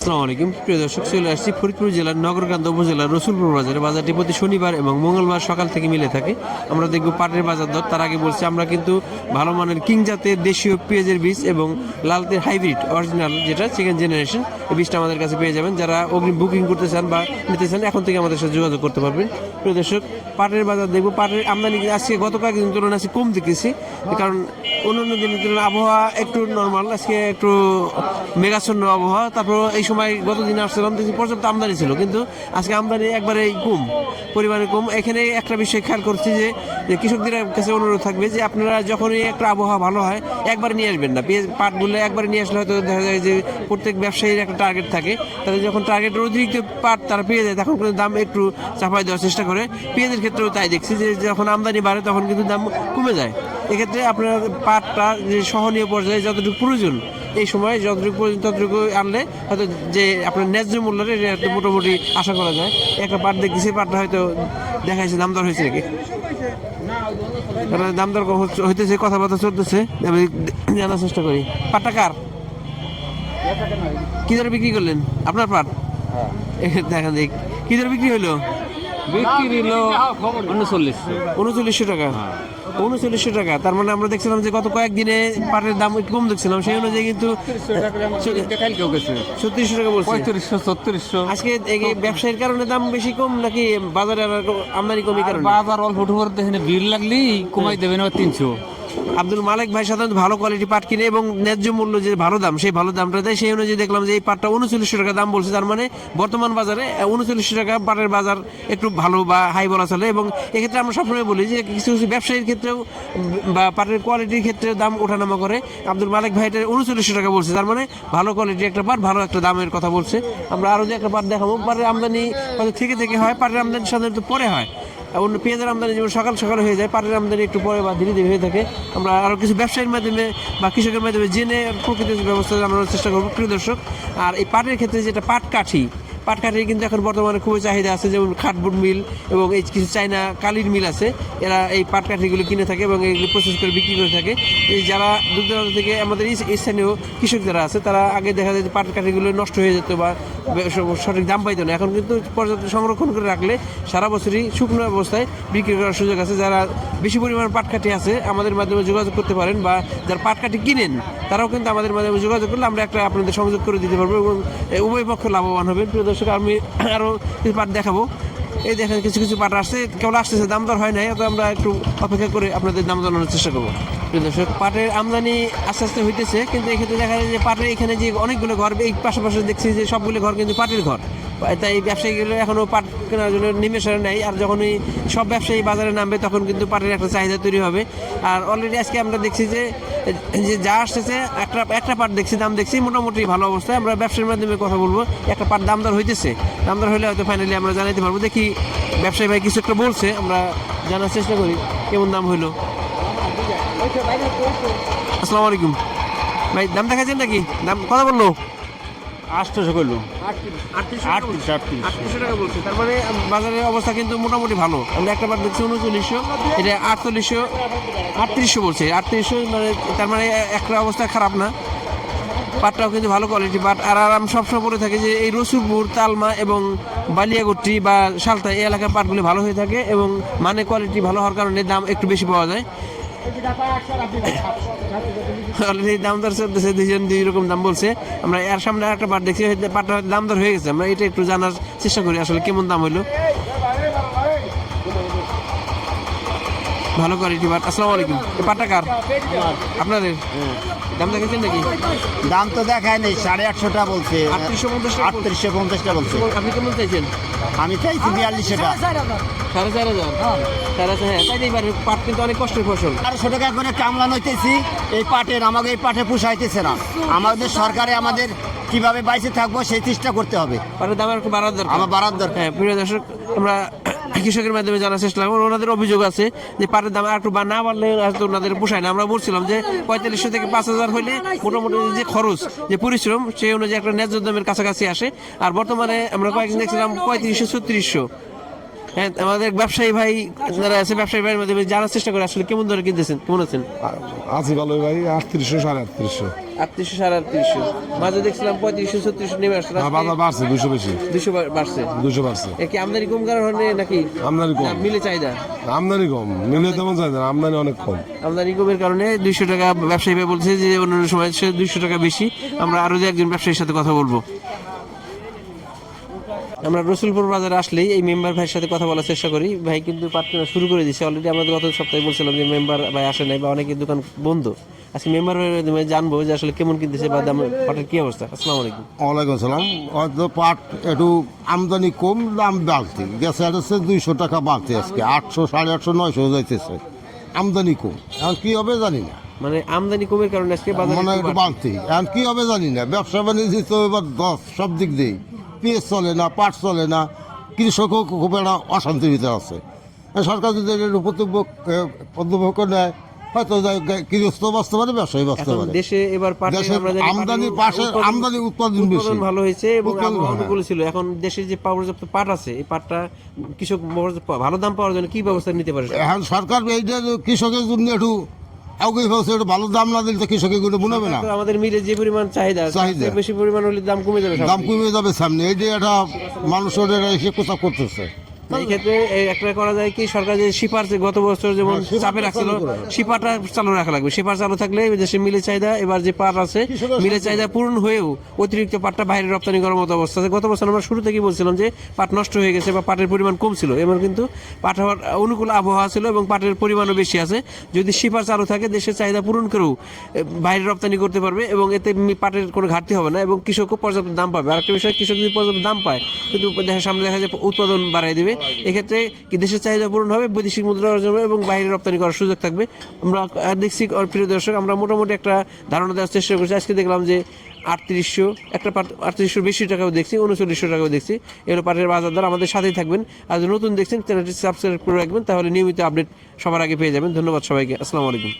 আসসালামু আলাইকুম প্রিয় দর্শক, চলে আসছি ফরিদপুর জেলার নগরকান্দা উপজেলার রসুলপুর বাজারে। বাজারটি প্রতি শনিবার এবং মঙ্গলবার সকাল থেকে মিলে থাকে। আমরা দেখব পাটের বাজার দর। তার আগে বলছি, আমরা কিন্তু ভালো মানের কিং জাতের দেশীয় পেঁয়াজের বীজ এবং লালতের হাইব্রিড অরিজিনাল যেটা সেকেন্ড জেনারেশন, এই বীজটা আমাদের কাছে পেয়ে যাবেন। যারা অগ্রিম বুকিং করতে চান বা নিতে চান, এখন থেকে আমাদের সাথে যোগাযোগ করতে পারবেন। প্রিয় দর্শক, পাটের বাজার দেখবো। পাটের আমদানি আজকে গত কয়েকদিন তুলনায় আজকে কম দেখেছি, কারণ অন্যান্য দিনের তুলনায় আবহাওয়া একটু নর্মাল, আজকে একটু মেঘাচ্ছন্ন আবহাওয়া। তারপর এই সময় গত দিনে আসছিলাম, দেখছি পর্যাপ্ত আমদানি ছিল, কিন্তু আজকে আমদানি একবারে কম, পরিমাণে কম। এখানে একটা বিষয় খেয়াল করছি যে কৃষকদের কাছে অনুরোধ থাকবে যে আপনারা যখনই একটা আবহাওয়া ভালো হয় একবার নিয়ে আসবেন না। পেঁয়াজ পাটগুলো একবার নিয়ে আসলে হয়তো দেখা যায় যে প্রত্যেক ব্যবসায়ীর একটা টার্গেট থাকে, তাদের যখন টার্গেটের অতিরিক্ত পাট তারা পেয়ে যায়, তখন কিন্তু দাম একটু চাপাই দেওয়ার চেষ্টা করে। পেঁয়াজের ক্ষেত্রেও তাই দেখছি যে যখন আমদানি বাড়ে তখন কিন্তু দাম কমে যায়। এক্ষেত্রে আপনার পাটটা যে সহনীয় পর্যায়ে যতটুকু প্রয়োজন, এই সময় যতটুকু প্রয়োজন ততটুকু আনলে হয়তো যে আপনার ন্যায্য মূল্যের মোটামুটি আশা করা যায়। একটা পাট দেখতেছি, পাটটা হয়তো দেখাইছে দাম দর হয়েছে নাকি, দাম দর হইতেছে, কথাবার্তা চলতেছে, আমি জানার চেষ্টা করি। পাটটা কার, কি দরে বিক্রি করলেন আপনার পাট? দেখা দেখ কি দরে বিক্রি হইলো। বিক্রি হলো 3900 টাকা। 3900 টাকা, তার মানে আমরা দেখছিলাম যে গত কয়েকদিনে পাটের দাম একটু কম দেখছিলাম, সেই অনুযায়ী কিন্তু 3600 টাকা বলছে। 3500 আজকে ব্যবসায়ীর কারণে দাম বেশি কম নাকি বাজারে আমদানি কমই কারণে? বাজার অল্প উঠে দেখেন ভিড় লাগলি কমাই দেবেন 300। আব্দুল মালিক ভাই সাধারণত ভালো কোয়ালিটি পাট কিনে এবং ন্যায্য মূল্য যে ভালো দাম, সেই ভালো দামটা দেয়। সেই অনুযায়ী দেখলাম যে এই পাটটা 3900 টাকা দাম বলছে। তার মানে বর্তমান বাজারে 3900 টাকা পাটের বাজার একটু ভালো বা হাই বলা চলে। এবং এক্ষেত্রে আমরা সবসময় বলি যে কিছু কিছু ব্যবসায়ীর ক্ষেত্রেও বা পাটের কোয়ালিটির ক্ষেত্রেও দাম ওঠানামা করে। আব্দুল মালিক ভাই এটা 3900 টাকা বলছে, তার মানে ভালো কোয়ালিটি একটা পাট, ভালো একটা দামের কথা বলছে। আমরা আরও যে একটা পাট দেখাবো, পাটের আমদানি হয়তো থেকে হয়, পাটের আমদানি সাধারণত পরে হয়। অন্য পেঁয়াজের আমদানি যেমন সকাল সকাল হয়ে যায়, পাটের আমদানি একটু পরে বা ধীরে ধীরে হয়ে থাকে। আমরা আরও কিছু ব্যবসায়ীর মাধ্যমে বা কৃষকের মাধ্যমে জেনে প্রকৃতির ব্যবস্থা জানানোর চেষ্টা করবো প্রিয় দর্শক। আর এই পাটের ক্ষেত্রে যেটা পাটকাঠি কিন্তু এখন বর্তমানে খুবই চাহিদা আছে, যেমন খাটবোর্ড মিল এবং এই কিছু চায়না কালির মিল আছে, এরা এই পাটকাঠিগুলো কিনে থাকে এবং এগুলো প্রসেস করে বিক্রি করে থাকে। এই যারা দূর দূরান্ত থেকে আমাদের স্থানীয় কৃষক যারা আছে, তারা আগে দেখা যায় যে পাটকাঠিগুলো নষ্ট হয়ে যেত বা সঠিক দাম পাইতো না। এখন কিন্তু পর্যাপ্ত সংরক্ষণ করে রাখলে সারা বছরই শুকনো অবস্থায় বিক্রি করার সুযোগ আছে। যারা বেশি পরিমাণ পাটকাঠি আছে আমাদের মাধ্যমে যোগাযোগ করতে পারেন, বা যারা পাটকাঠি কিনেন তারাও কিন্তু আমাদের মাধ্যমে যোগাযোগ করলে আমরা একটা আপনাদের সংযোগ করে দিতে পারবো এবং উভয় পক্ষ লাভবান হবে। প্রিয় দর্শক, আমি আরও কিছু পাট দেখাবো। এই দেখেন কিছু কিছু পাট আসছে, কেবল আসতেছে, দাম দর হয় নাই, তো আমরা একটু অপেক্ষা করে আপনাদের দাম জানানোর চেষ্টা করবো। প্রিয় দর্শক, পাটের আমদানি আস্তে আস্তে হইতেছে, কিন্তু এক্ষেত্রে দেখা যায় যে পাটের এখানে যে অনেকগুলো ঘর, এই পাশাপাশি দেখছি যে সবগুলো ঘর কিন্তু পাটের ঘর, তাই ব্যবসায়ীগুলো এখনও পাট কেনার জন্য নিমেষে নেই। আর যখনই সব ব্যবসায়ী বাজারে নামবে তখন কিন্তু পাটের একটা চাহিদা তৈরি হবে। আর অলরেডি আজকে আমরা দেখছি যে যা আসতেছে, একটা পাট দেখছি, দাম দেখছি মোটামুটি ভালো অবস্থায়। আমরা ব্যবসার মাধ্যমে কথা বলবো, একটা পাট দাম দর হইতেছে, দাম দর হলে হয়তো ফাইনালি আমরা জানাতে পারবো। দেখি ব্যবসায়ী ভাই কিছু একটা বলছে, আমরা জানার চেষ্টা করি কেমন দাম হইলো। আসসালামু আলাইকুম ভাই, দাম দেখাচ্ছেন নাকি? দাম কথা বললো 800 করলো 3800 টাকা বলছে। তার মানে বাজারের অবস্থা কিন্তু মোটামুটি ভালো। আমরা একটা পাট দেখছি 3900, এটা 3800 বলছে। 3800 মানে তার মানে একটা অবস্থা খারাপ না, পাটটাও কিন্তু ভালো কোয়ালিটি পাট। আর আমি সবসময় বলে থাকি যে এই রসুলপুর, তালমা এবং বালিয়াগট্টি বা সালতা এই এলাকার পাটগুলি ভালো হয়ে থাকে এবং মানে কোয়ালিটি ভালো হওয়ার কারণে দাম একটু বেশি পাওয়া যায়। অলরেডি দাম দর চলতেছে, দুইজন দুই রকম দাম বলছে। আমরা এর সামনে একটা পাট দেখছি, পাটটা দাম দর হয়ে গেছে, আমরা এটা একটু জানার চেষ্টা করি আসলে কেমন দাম হইলো। ভালো কোয়ালিটি পাট। আসসালামু আলাইকুম, এই পাটটা কার? আপনাদের? দাম দেখেছেন নাকি? দাম তো দেখায় নেই, 850 বলছে, 3850 বলছে। আপনি কেমন চাইছেন? আমি চাইছি 4200 টাকা। 4500? হ্যাঁ, তাই এবার পাট কিন্তু অনেক কষ্টের ফসল। 1200 টাকা করে কামলা নইতেছি এই পাটের, আমাকে এই পাটে পুষাইতেছে না। আমাদের সরকারে আমাদের কিভাবে বাইসে থাকবো সেই চেষ্টা করতে হবে। পাটের দাম একটু বাড়ার দরকার, আমার বাড়ার দরকার। হ্যাঁ প্রিয় দর্শক, আমরা কৃষকের মাধ্যমে জানার চেষ্টা করবো। ওনাদের অভিযোগ আছে যে পাটের দাম একটু না বাড়লে হয়তো ওনাদের পোষায় না। আমরা বলছিলাম যে 4500 থেকে 5000 হলে মোটামুটি যে খরচ, যে পরিশ্রম, সেই অনুযায়ী একটা ন্যায্য দামের কাছাকাছি আসে। আর বর্তমানে আমরা কয়েকদিন দেখছিলাম 3500 3600। হ্যাঁ, আমাদের ব্যবসায়ী ভাই যারা আছে, ব্যবসায়ী ভাইয়ের মধ্যে জানার চেষ্টা করে আসলে কেমন দরে কিনতেছেন, কেমন আছেন? আছি ভালো ভাই, 3800 3800। 3800 3800, মাঝে দেখছিলাম 3500 3600 নেমে আসছে, বাজার বাড়ছে 200 বেশি, 200 বাড়ছে। 200 বাড়ছে। এ কি আমদানি কম কারণে নাকি আমদানি কম, না, মিলে চাহিদা? আমদানি কম, মিলে তেমন চাই না, আমদানি অনেক কম। আমদানি কমের কারণে 200 টাকা ব্যবসায়ী ভাই বলছে যে অন্যান্য সময় সে 200 টাকা বেশি। আমরা আরো যে একজন ব্যবসায়ীর সাথে কথা বলবো। আমরা রসুলপুর বাজারে আসলেই এই মেম্বার ভাইয়ের সাথে কথা বলার চেষ্টা করি। ভাই কিন্তু পাট কেনা শুরু করে দিয়েছে অলরেডি। আমরা গত সপ্তাহে বলছিলাম যে মেম্বার ভাই আসে নাই বা অনেকের দোকান বন্ধ। আজকে মেম্বার ভাই জানবো যে আসলে কেমন কিনতেছে বা দাম পাটের কি অবস্থা। আসসালামু আলাইকুম। ওয়ালাইকুম আসসালাম। হয়তো পাট একটু আমদানি কম, দাম বাড়তি গেছে, হচ্ছে 200 টাকা বাড়তি, আজকে 800 850 900 যাইতেছে। আমদানি কম, এখন কি হবে জানি না, মানে আমদানি কমের কারণে আজকে বাজারে মানে একটু একটু বাড়তি। বাড়তি, এখন কি হবে জানি না। ব্যবসা বাণিজ্য তো এবার সব দিক দিয়েই, পেঁয়াজ চলে না, পাট চলে না, কৃষকও খুব একটা অশান্তির ভিতরে আছে। সরকার যদি এর পদক্ষেপ নেয়, হয়তো গৃহস্থ বাঁচতে পারে, ব্যবসায়ী বাঁচতে এখন পারে। দেশে এবার পাটের দেশে আমরা জানি আমদানি পাটের পাশে উৎপাদন- আমদানি উৎপাদন বেশি, উৎপাদন ভালো হয়েছে এবং উৎপাদন আবহাওয়া ভালো। অনুকূল ছিল। এখন দেশে যে পর্যাপ্ত পাট আছে, এই পাটটা কৃষক ভালো দাম পাওয়ার জন্য কি ব্যবস্থা নিতে পারে? এখন সরকার এইটা কৃষকের জন্য একটু আগে ভাবছে, একটু ভালো দাম না দিলে তো কৃষক এগুলো বুনবে না, তো আমাদের মিলে যে পরিমাণ চাহিদা, চাহিদা। তার বেশি পরিমাণ হলে দাম কমে যাবে। দাম কমে যাবে সামনে। এই যে একটা মানুষের এসে কোথা করতেছে। এই ক্ষেত্রে এই একটা করা যায় কি, সরকার যে শিপার যে গত বছর যেমন শিপারটা চাপে রাখছিল, চালু করে। শিপারটা চালু রাখা লাগবে। শিপার চালু থাকলে এই দেশে মিলে চাহিদা, এবার যে পাট আছে মিলে চাহিদা পূরণ হয়েও অতিরিক্ত পাটটা বাইরে রপ্তানি করার মতো অবস্থা আছে। গত বছর আমরা শুরু থেকেই বলছিলাম যে পাট নষ্ট হয়ে গেছে বা পাটের পরিমাণ কম ছিল, এবার কিন্তু পাট হওয়ার অনুকূল আবহাওয়া ছিল এবং পাটের পরিমাণও বেশি আছে। যদি শিপার চালু থাকে, দেশের চাহিদা পূরণ করেও বাইরে রপ্তানি করতে পারবে এবং এতে পাটের কোনো ঘাটতি হবে না এবং কৃষকও পর্যাপ্ত দাম পাবে। আরেকটা বিষয়, কৃষক যদি পর্যাপ্ত দাম পায় কিন্তু দেশের সামনে দেখা যায় উৎপাদন বাড়াই দেবে। এক্ষেত্রে কি দেশের চাহিদা পূরণ হবে, বৈদেশিক মুদ্রা অর্জন হবে এবং বাইরে রপ্তানি করার সুযোগ থাকবে। আমরা দেখছি, প্রিয় দর্শক, আমরা মোটামুটি একটা ধারণা দেওয়ার চেষ্টা করছি। আজকে দেখলাম যে 3800, একটা পাট 3800 বেশি টাকাও দেখছি, 3900 টাকাও দেখছি। এগুলো পাটের বাজার দর। আমাদের সাথেই থাকবেন। আর যদি নতুন দেখছেন চ্যানেলটি সাবস্ক্রাইব করে রাখবেন, তাহলে নিয়মিত আপডেট সবার আগে পেয়ে যাবেন। ধন্যবাদ সবাইকে। আসসালামু আলাইকুম।